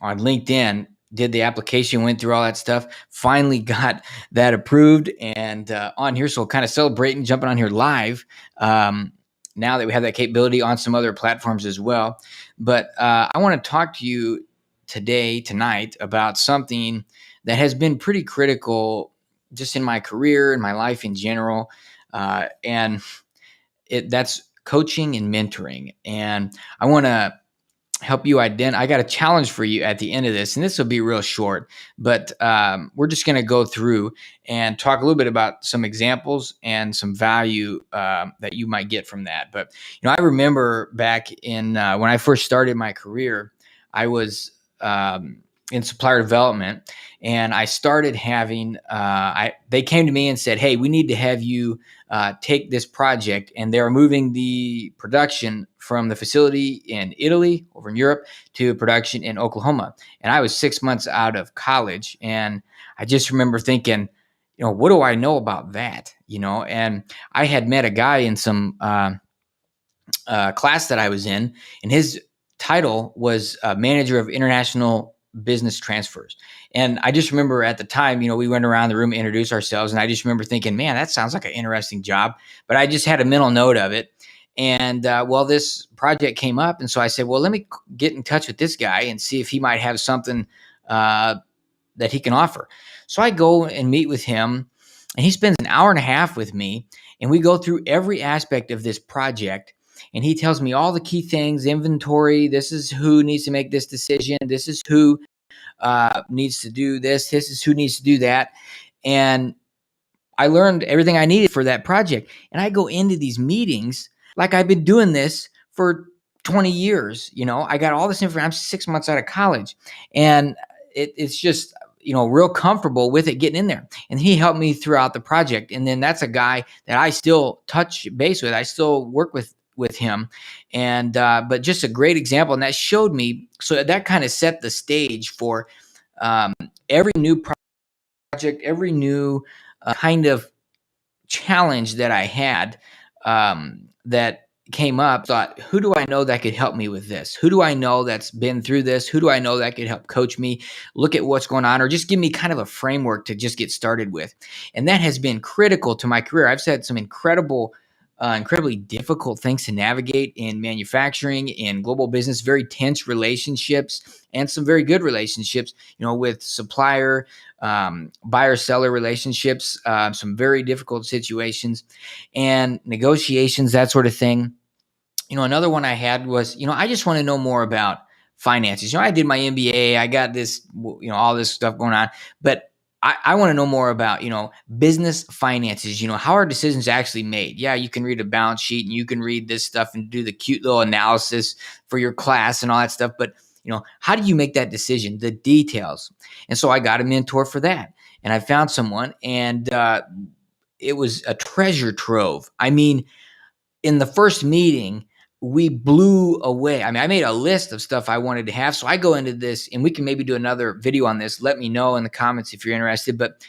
on LinkedIn, did the application, went through all that stuff, finally got that approved, and on here. So kind of celebrating, jumping on here live. Now that we have that capability on some other platforms as well. But I want to talk to you tonight, about something that has been pretty critical just in my career and my life in general. And that's coaching and mentoring. And I want to help you identify. I got a challenge for you at the end of this, and this will be real short, but we're just going to go through and talk a little bit about some examples and some value that you might get from that. But I remember back in when I first started my career, I was in supplier development, and I started having. They came to me and said, "Hey, we need to have you take this project," and they're moving the production from the facility in Italy over in Europe to production in Oklahoma. And I was 6 months out of college. And I just remember thinking, what do I know about that? And I had met a guy in some class that I was in, and his title was manager of international business transfers. And I just remember at the time, we went around the room, introduced ourselves, and I just remember thinking, man, that sounds like an interesting job. But I just had a mental note of it. And this project came up, and so I said, well, let me get in touch with this guy and see if he might have something that he can offer. So I go and meet with him, and he spends an hour and a half with me, and we go through every aspect of this project. And he tells me all the key things: inventory, this is who needs to make this decision, this is who needs to do this is who needs to do that. And I learned everything I needed for that project. And I go into these meetings like I've been doing this for 20 years. I got all this information. I'm 6 months out of college, and it's just, real comfortable with it getting in there. And he helped me throughout the project. And then that's a guy that I still touch base with. I still work with him. And, but just a great example. And that showed me, so that kind of set the stage for every new project, every new kind of challenge that I had that came up. Thought, who do I know that could help me with this? Who do I know that's been through this? Who do I know that could help coach me, look at what's going on, or just give me kind of a framework to just get started with? And that has been critical to my career. I've had some incredibly difficult things to navigate in manufacturing, in global business, very tense relationships, and some very good relationships, with supplier, buyer-seller relationships, some very difficult situations and negotiations, that sort of thing. Another one I had was, I just want to know more about finances. I did my MBA, I got this, all this stuff going on, but I want to know more about, business finances. How are decisions actually made? Yeah, you can read a balance sheet and you can read this stuff and do the cute little analysis for your class and all that stuff. But, how do you make that decision? The details. And so I got a mentor for that. And I found someone, and it was a treasure trove. I mean, in the first meeting, we blew away. I mean, I made a list of stuff I wanted to have. So I go into this, and we can maybe do another video on this. Let me know in the comments if you're interested. But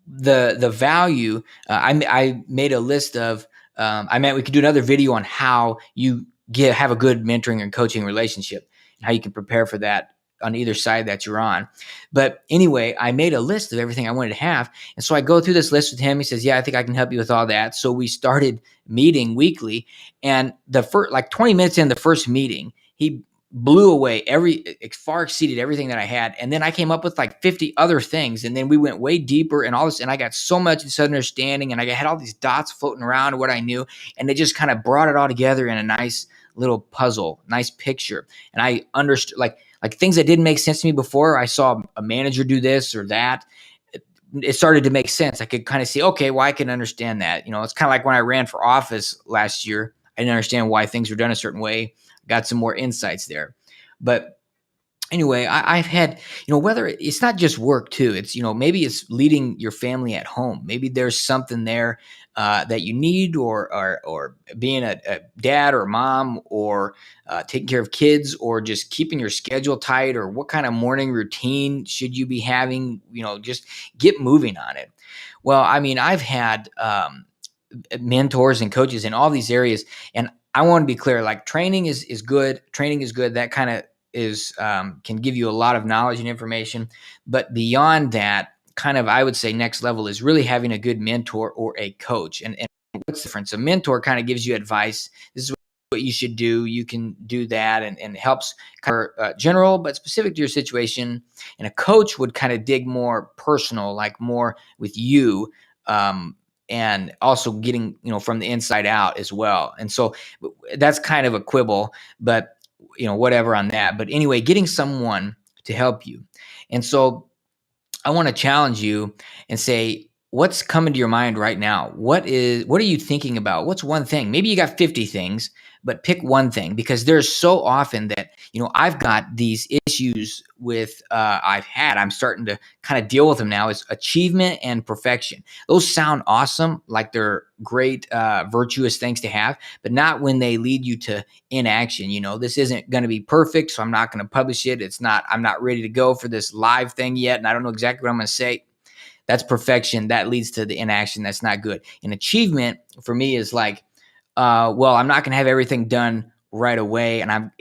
the value, I made a list of. We could do another video on how you have a good mentoring and coaching relationship, and how you can prepare for that on either side that you're on. But anyway, I made a list of everything I wanted to have. And so I go through this list with him. He says, yeah, I think I can help you with all that. So we started meeting weekly, and the first, 20 minutes in the first meeting, he blew away it far exceeded everything that I had. And then I came up with 50 other things. And then we went way deeper and all this, and I got so much understanding, and I had all these dots floating around of what I knew. And they just kind of brought it all together in a nice little puzzle, nice picture. And I understood, like things that didn't make sense to me before. I saw a manager do this or that. It started to make sense. I could kind of see, okay, well, I can understand that. It's kind of like when I ran for office last year. I didn't understand why things were done a certain way. Got some more insights there. But anyway, I've had, whether it's not just work too, it's, maybe it's leading your family at home. Maybe there's something there that you need, or being a dad or mom, or taking care of kids, or just keeping your schedule tight, or what kind of morning routine should you be having, just get moving on it. Well, I mean, I've had mentors and coaches in all these areas, and I want to be clear, training is good. Training is good. That kind of is can give you a lot of knowledge and information. But beyond that, kind of, I would say next level is really having a good mentor or a coach. And what's the difference? A mentor kind of gives you advice. This is what you should do. You can do that, and helps cover general but specific to your situation. And a coach would kind of dig more personal, like more with you. And also getting, from the inside out as well. And so that's kind of a quibble, but whatever on that. But anyway, getting someone to help you. And so I want to challenge you and say, what's coming to your mind right now? What are you thinking about? What's one thing? Maybe you got 50 things, but pick one thing, because there's so often that, I've got these issues with, I'm starting to kind of deal with them now, is achievement and perfection. Those sound awesome, like they're great, virtuous things to have, but not when they lead you to inaction. This isn't going to be perfect, so I'm not going to publish it. I'm not ready to go for this live thing yet, and I don't know exactly what I'm going to say. That's perfection. That leads to the inaction. That's not good. And achievement for me is like, well, I'm not going to have everything done right away. And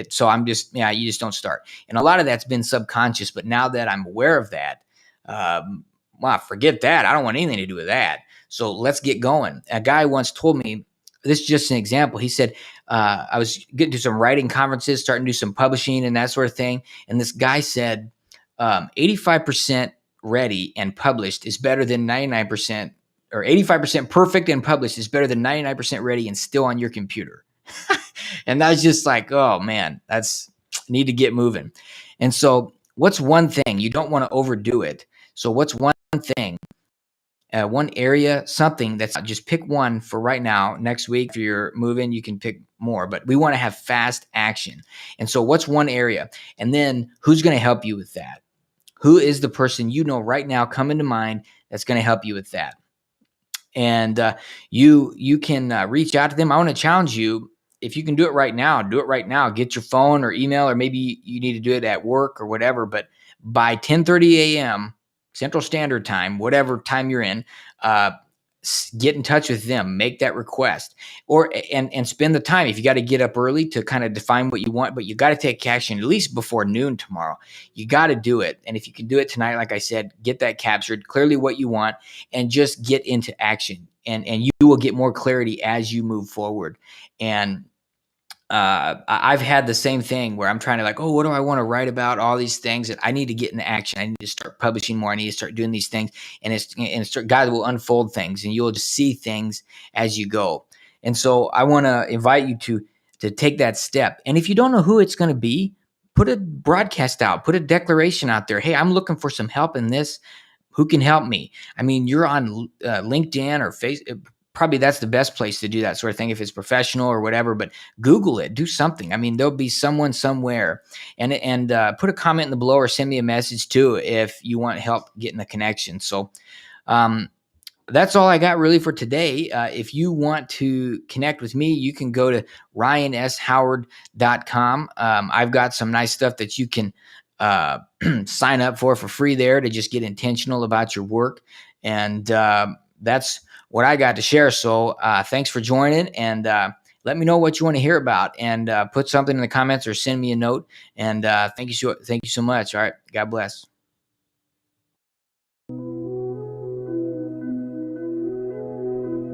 so I'm just, you just don't start. And a lot of that's been subconscious, but now that I'm aware of that, well, forget that. I don't want anything to do with that. So let's get going. A guy once told me, this is just an example. He said, I was getting to some writing conferences, starting to do some publishing and that sort of thing. And this guy said, 85% ready and published is better than 99%, or 85% perfect and published is better than 99% ready and still on your computer. And that's just like, oh man, need to get moving. And so what's one thing? You don't want to overdo it. So what's one thing, one area, something that's, just pick one for right now. Next week, if you're moving, you can pick more, but we want to have fast action. And so what's one area? And then who's going to help you with that? Who is the person right now coming to mind that's going to help you with that? And you can reach out to them. I want to challenge you. If you can do it right now, do it right now. Get your phone or email, or maybe you need to do it at work or whatever. But by 10:30 a.m. Central Standard Time, whatever time you're in, get in touch with them, make that request, and spend the time. If you got to get up early to kind of define what you want, but you got to take action at least before noon tomorrow. You got to do it. And if you can do it tonight, like I said, get that captured, clearly what you want, and just get into action. And you will get more clarity as you move forward. And I've had the same thing where I'm trying to what do I want to write about? All these things that I need to get into action. I need to start publishing more. I need to start doing these things, and God will unfold things, and you'll just see things as you go. And so I want to invite you to take that step. And if you don't know who it's going to be, put a broadcast out, put a declaration out there. Hey, I'm looking for some help in this. Who can help me? I mean, you're on LinkedIn or Facebook. Probably that's the best place to do that sort of thing if it's professional or whatever, but Google it, do something. I mean, there'll be someone somewhere, and put a comment in the below, or send me a message too if you want help getting the connection. So that's all I got really for today. If you want to connect with me, you can go to ryanshoward.com. I've got some nice stuff that you can sign up for free there to just get intentional about your work. And that's what I got to share. So thanks for joining, and let me know what you want to hear about, and put something in the comments or send me a note. And thank you so much. All right. God bless.